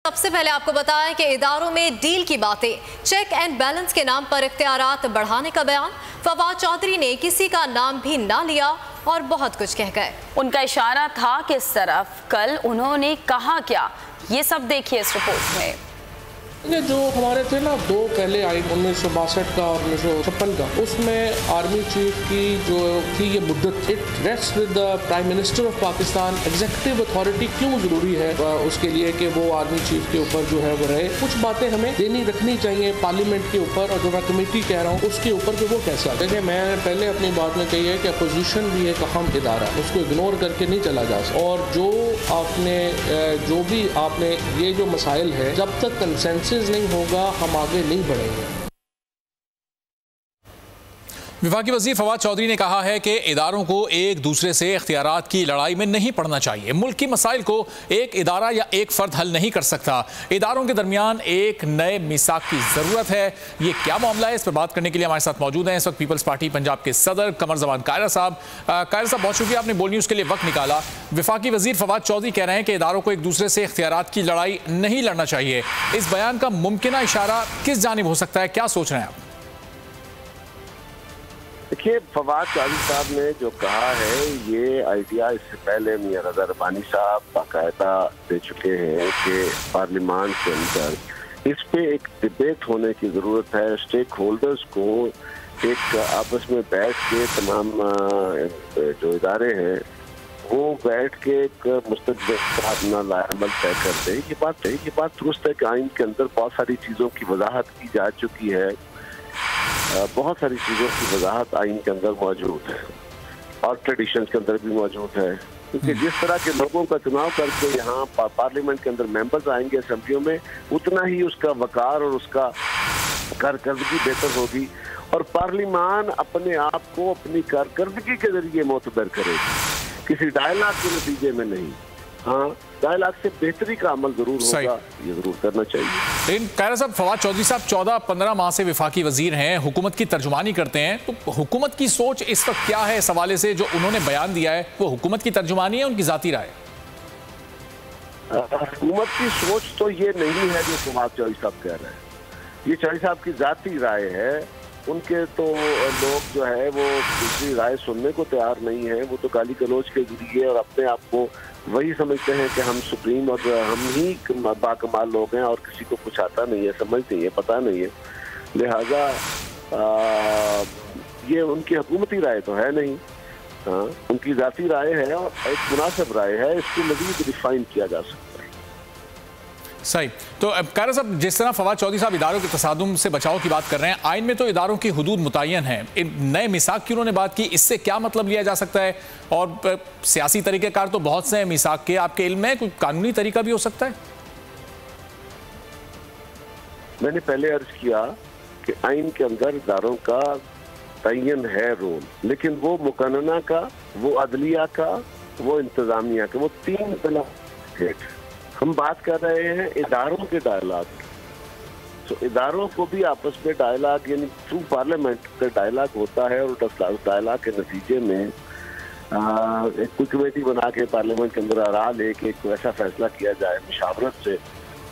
سب سے پہلے آپ کو بتائیں کہ اداروں میں ڈیل کی باتیں، چیک اینڈ بیلنس کے نام پر اختیارات بڑھانے کا بیان، فواد چودھری نے کسی کا نام بھی نہ لیا اور بہت کچھ کہہ گئے۔ ان کا اشارہ تھا کس طرف، کل انہوں نے کہا کیا، یہ سب دیکھیے اس رپورٹ میں۔ یہ جو ہمارے تھے نا دو پہلے آئین 1962 کا اور 1956 کا، اس میں آرمی چیف کی جو تھی یہ مدت، it rest with the prime minister of Pakistan, executive authority کیوں ضروری ہے اس کے لیے کہ وہ آرمی چیف کے اوپر جو ہے وہ رہے۔ کچھ باتیں ہمیں دینی رکھنی چاہیے پارلیمنٹ کے اوپر، اور جو میں کمیٹی کہہ رہا ہوں اس کے اوپر کہ وہ کیسا۔ دیکھیں میں نے پہلے اپنی بات میں کہی ہے کہ اپوزیشن بھی ایک اہم ادارہ ہے، اس کو اگنور کر کے نہیں چلا جا سکتا، اور جو آپ نے یہ جو مسائل ہے جب تک کنسنسس نہیں ہوگا ہم آگے نہیں بڑھیں گے۔ وفاقی وزیر فواد چودھری نے کہا ہے کہ اداروں کو ایک دوسرے سے اختیارات کی لڑائی میں نہیں پڑنا چاہیے۔ ملک کی مسائل کو ایک ادارہ یا ایک فرد حل نہیں کر سکتا، اداروں کے درمیان ایک نئے میثاق کی ضرورت ہے۔ یہ کیا معاملہ ہے، اس پر بات کرنے کے لیے ہمارے ساتھ موجود ہیں اس وقت پیپلز پارٹی پنجاب کے صدر قمر زمان قاہرہ صاحب۔ قاہرہ صاحب بہت شکریہ، آپ نے بول نیوز کے لیے وقت نکالا۔ وفاقی وزیر فواد چودھری کہہ رہے ہیں کہ اداروں کو ایک دوسرے سے اختیارات کی لڑائی نہیں لڑنا چاہیے، اس بیان کا ممکنہ اشارہ کس جانب ہو سکتا ہے، کیا سوچ رہے ہیں آپ؟ دیکھیے فواد چودھری صاحب نے جو کہا ہے یہ آئیڈیا اس سے پہلے میاں رضا ربانی صاحب باقاعدہ دے چکے ہیں کہ پارلیمان کے اندر اس پہ ایک ڈبیٹ ہونے کی ضرورت ہے۔ اسٹیک ہولڈرز کو ایک آپس میں بیٹھ کے تمام جو ادارے ہیں وہ بیٹھ کے ایک مستقبل کا اپنا عمل طے کرتے ہیں۔ یہ بات درست ہے کہ آئین کے اندر بہت ساری چیزوں کی وضاحت کی جا چکی ہے، بہت ساری چیزوں کی وضاحت آئین کے اندر موجود ہے اور ٹریڈیشنز کے اندر بھی موجود ہے، کیونکہ جس طرح کے لوگوں کا چناؤ کر کے یہاں پارلیمنٹ کے اندر ممبرز آئیں گے اسمبلیوں میں، اتنا ہی اس کا وقار اور اس کا کارکردگی بہتر ہوگی، اور پارلیمان اپنے آپ کو اپنی کارکردگی کے ذریعے معتبر کرے گی، کسی ڈائلاگ کے نتیجے میں نہیں۔ ہاں ڈائلاگ سے بہتری کا عمل ضرور ہوگا، یہ ضرور کرنا چاہیے۔ لیکن قاہرہ صاحب، فواد چودھری صاحب 14-15 ماہ سے وفاقی وزیر ہیں، حکومت کی ترجمانی کرتے ہیں، تو حکومت کی سوچ اس وقت کیا ہے اس حوالے سے؟ جو انہوں نے بیان دیا ہے وہ حکومت کی ترجمانی ہے، ان کی ذاتی رائے؟ حکومت کی سوچ تو یہ نہیں ہے جو فواد چودھری صاحب کہہ رہے ہیں، یہ چودھری صاحب کی ذاتی رائے ہے۔ ان کے تو لوگ جو ہے وہ دوسری رائے سننے کو تیار نہیں ہیں، وہ تو گالی گلوچ کے ذریعے اور اپنے آپ کو وہی سمجھتے ہیں کہ ہم سپریم اور ہم ہی باکمال لوگ ہیں اور کسی کو کچھ آتا نہیں ہے، سمجھ نہیں ہے، پتہ نہیں ہے، لہٰذا یہ ان کی حکومتی رائے تو ہے نہیں، ہاں ان کی ذاتی رائے ہے اور ایک مناسب رائے ہے، اس کو مزید ریفائن کیا جا سکتا ہے۔ صحیح۔ تو قاہرہ صاحب، جس طرح فواد چودھری صاحب اداروں کے تصادم سے بچاؤ کی بات کر رہے ہیں، آئین میں تو اداروں کی حدود متعین ہیں، نئے میثاق کی انہوں نے بات کی، اس سے کیا مطلب لیا جا سکتا ہے؟ اور سیاسی طریقہ کار تو بہت سے ہیں میثاق کے، آپ کے علم میں کوئی قانونی طریقہ بھی ہو سکتا ہے؟ میں نے پہلے عرض کیا کہ آئین کے اندر اداروں کا تعین ہے رول، لیکن وہ مقننہ کا، وہ عدلیہ کا، وہ انتظامیہ کا، وہ تین طرح ہم بات کر رہے ہیں اداروں کے ڈائلاگ، تو اداروں کو بھی آپس میں ڈائلاگ یعنی تھرو پارلیمنٹ کا ڈائلاگ ہوتا ہے، اور ڈائلاگ کے نتیجے میں ایک کوئی کمیٹی بنا کے پارلیمنٹ کے اندر آرا لے کے ایک ایسا فیصلہ کیا جائے مشاورت سے،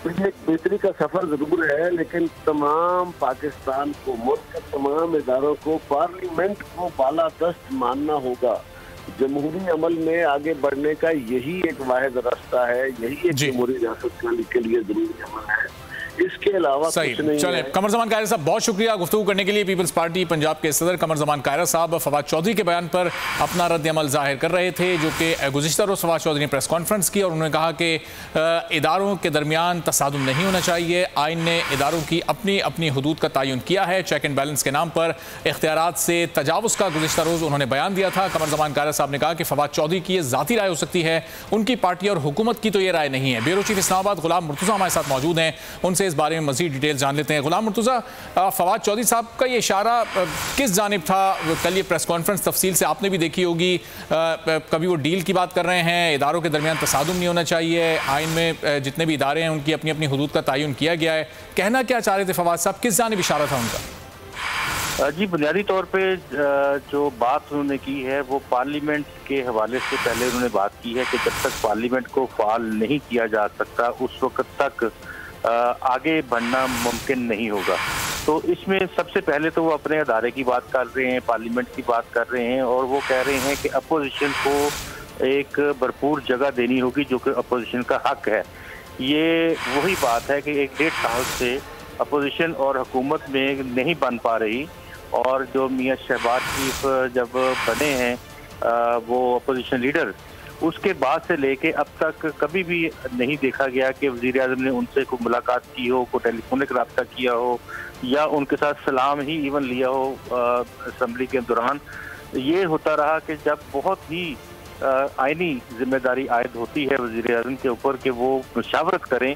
تو یہ ایک بہتری کا سفر ضرور ہے، لیکن تمام پاکستان کو، ملک کے تمام اداروں کو پارلیمنٹ کو بالا دست ماننا ہوگا۔ جمہوری عمل میں آگے بڑھنے کا یہی ایک واحد راستہ ہے، یہی ایک جمہوری ریاست کے لیے ضروری عمل ہے، اس کے علاوہ کچھ نہیں ہے۔ چلیں، قمر زمان قاہرہ صاحب بہت شکریہ گفتگو کرنے کے لیے۔ پیپلز پارٹی پنجاب کے صدر قمر زمان قاہرہ صاحب فواد چودھری کے بیان پر اپنا رد عمل ظاہر کر رہے تھے، جو کہ گزشتہ روز فواد چودھری نے پریس کانفرنس کی، اور انہوں نے کہا کہ اداروں کے درمیان تصادم نہیں ہونا چاہیے، آئین نے اداروں کی اپنی حدود کا تعین کیا ہے، چیک اینڈ بیلنس کے نام پر اختیارات سے تجاوز کا گزشتہ روز انہوں نے بیان دیا تھا۔ قمر زمان قاہرہ صاحب نے کہا کہ فواد چودھری کی یہ ذاتی رائے ہو سکتی ہے، ان کی پارٹی اور حکومت کی تو یہ رائے نہیں ہے۔ بیورو چیف اسلام آباد غلام مرتضیٰ ہمارے ساتھ موجود ہیں، ان سے اس بارے میں مزید ڈیٹیل جان لیتے ہیں۔ غلام مرتضیٰ، فواد چودھری صاحب کا یہ اشارہ کس جانب تھا؟ کل یہ پریس کانفرنس تفصیل سے آپ نے بھی دیکھی ہوگی، کبھی وہ ڈیل کی بات کر رہے ہیں، اداروں کے درمیان تصادم نہیں ہونا چاہیے، آئین میں جتنے بھی ادارے ہیں ان کی اپنی حدود کا تعین کیا گیا ہے، کہنا کیا چاہ رہے تھے فواد صاحب، کس جانب اشارہ تھا ان کا؟ جی بنیادی طور پہ جو بات انہوں نے کی ہے وہ پارلیمنٹ کے حوالے سے پہلے انہوں نے بات کی ہے کہ جب تک پارلیمنٹ کو فعال نہیں کیا جا سکتا اس وقت تک آگے بڑھنا ممکن نہیں ہوگا. تو اس میں سب سے پہلے تو وہ اپنے ادارے کی بات کر رہے ہیں, پارلیمنٹ کی بات کر رہے ہیں, اور وہ کہہ رہے ہیں کہ اپوزیشن کو ایک بھرپور جگہ دینی ہوگی جو کہ اپوزیشن کا حق ہے. یہ وہی بات ہے کہ 1-1.5 سال سے اپوزیشن اور حکومت میں نہیں بن پا رہی, اور جو میاں شہباز شریف جب بنے ہیں وہ اپوزیشن لیڈر, اس کے بعد سے لے کے اب تک کبھی بھی نہیں دیکھا گیا کہ وزیر اعظم نے ان سے کوئی ملاقات کی ہو, کوئی ٹیلی فونک رابطہ کیا ہو, یا ان کے ساتھ سلام ہی ایون لیا ہو اسمبلی کے دوران. یہ ہوتا رہا کہ جب بہت ہی آئینی ذمہ داری عائد ہوتی ہے وزیر اعظم کے اوپر کہ وہ مشاورت کریں,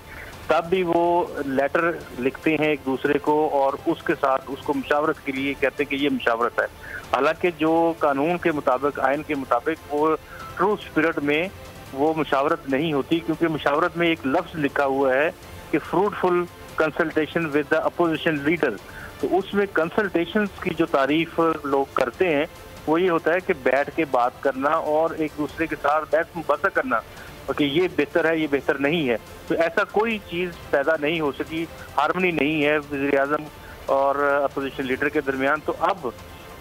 تب بھی وہ لیٹر لکھتے ہیں ایک دوسرے کو اور اس کے ساتھ اس کو مشاورت کے لیے کہتے ہیں کہ یہ مشاورت ہے. حالانکہ جو قانون کے مطابق, آئین کے مطابق, وہ ٹرو اسپرٹ میں وہ مشاورت نہیں ہوتی, کیونکہ مشاورت میں ایک لفظ لکھا ہوا ہے کہ fruitful consultation with the opposition leader. تو اس میں کنسلٹیشنز کی جو تعریف لوگ کرتے ہیں وہ یہ ہوتا ہے کہ بیٹھ کے بات کرنا اور ایک دوسرے کے ساتھ بحث مباحثہ کرنا کہ یہ بہتر ہے, یہ بہتر نہیں ہے. تو ایسا کوئی چیز پیدا نہیں ہو سکی, ہارمنی نہیں ہے وزیر اعظم اور اپوزیشن لیڈر کے درمیان. تو اب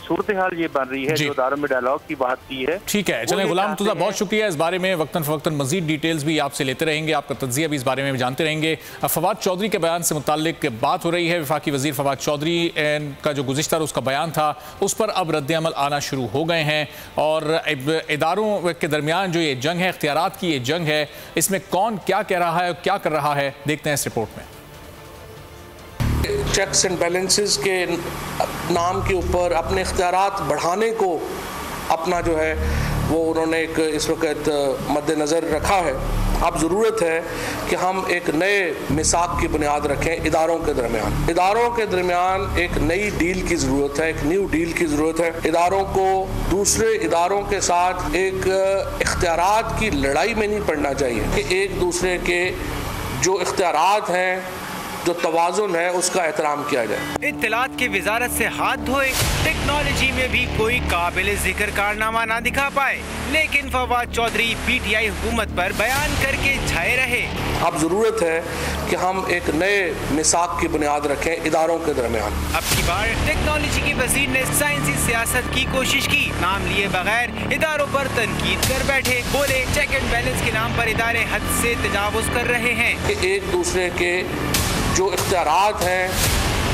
صورتحال یہ بن رہی ہے جو اداروں میں ڈائلاگ کی بات کی ہے. ٹھیک ہے, چلیں غلام مرتضیٰ بہت شکریہ. اس بارے میں وقتاً فوقتاً مزید ڈیٹیلز بھی آپ سے لیتے رہیں گے, آپ کا تجزیہ بھی اس بارے میں جانتے رہیں گے. فواد چودھری کے بیان سے متعلق بات ہو رہی ہے. وفاقی وزیر فواد چودھری کا جو گزشتہ روز کا بیان تھا اس پر اب رد عمل آنا شروع ہو گئے ہیں, اور اداروں کے درمیان جو یہ جنگ ہے, اختیارات کی یہ جنگ ہے, اس میں کون کیا کہہ رہا ہے اور کیا کر رہا ہے, دیکھتے ہیں اس رپورٹ میں. چیکس اینڈ بیلنسز کے نام کے اوپر اپنے اختیارات بڑھانے کو اپنا جو ہے وہ انہوں نے ایک اس وقت مد نظر رکھا ہے. اب ضرورت ہے کہ ہم ایک نئے میثاق کی بنیاد رکھیں اداروں کے درمیان. اداروں کے درمیان ایک نئی ڈیل کی ضرورت ہے, ایک نیو ڈیل کی ضرورت ہے. اداروں کو دوسرے اداروں کے ساتھ ایک اختیارات کی لڑائی میں نہیں پڑنا چاہیے کہ ایک دوسرے کے جو اختیارات ہیں, جو توازن ہے, اس کا احترام کیا جائے. اطلاعات کی وزارت سے ہاتھ دھوئے, ٹیکنالوجی میں بھی کوئی قابل ذکر کارنامہ نہ دکھا پائے, لیکن Fawad Chaudhry P T I حکومت پر بیان کر کے چھائے رہے. اب ضرورت ہے کہ ہم ایک نئے میثاق کی بنیاد رکھیں اداروں کے درمیان. اب کی بار ٹیکنالوجی کی وزیر نے سائنسی سیاست کی کوشش کی, نام لیے بغیر اداروں پر تنقید کر بیٹھے. بولے چیک اینڈ بیلنس کے نام پر ادارے حد سے تجاوز کر رہے ہیں. ایک دوسرے کے جو اختیارات ہیں,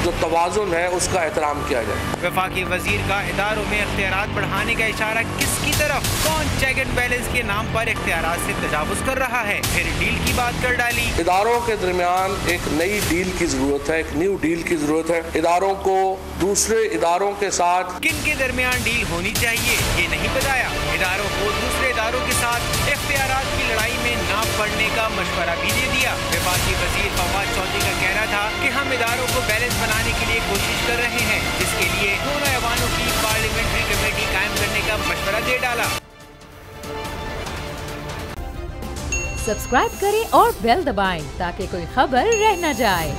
جو توازن ہے, اس کا احترام کیا جائے. وفاقی وزیر کا اداروں میں اختیارات بڑھانے کا اشارہ کس کی طرف؟ کون چیک اینڈ بیلنس کے نام پر اختیارات سے تجاوز کر رہا ہے؟ پھر ڈیل کی بات کر ڈالی. اداروں کے درمیان ایک نئی ڈیل کی ضرورت ہے, ایک نیو ڈیل کی ضرورت ہے. اداروں کو دوسرے اداروں کے ساتھ کن کے درمیان ڈیل ہونی چاہیے یہ نہیں بتایا. اداروں کو دوسرے اداروں کے ساتھ اختیارات کی لڑائی میں نہ پڑنے کا مشورہ بھی دے دیا. وفاقی وزیر فواد چودھری کا کہنا تھا کہ ہم اداروں کو بیلنس بنانے کے لیے کوشش کر رہے ہیں, جس کے لیے دونوں ایوانوں کی پارلیمنٹری کمیٹی قائم کرنے کا مشورہ دے ڈالا. سبسکرائب کریں اور بیل دبائیں تاکہ کوئی خبر رہ نہ جائے.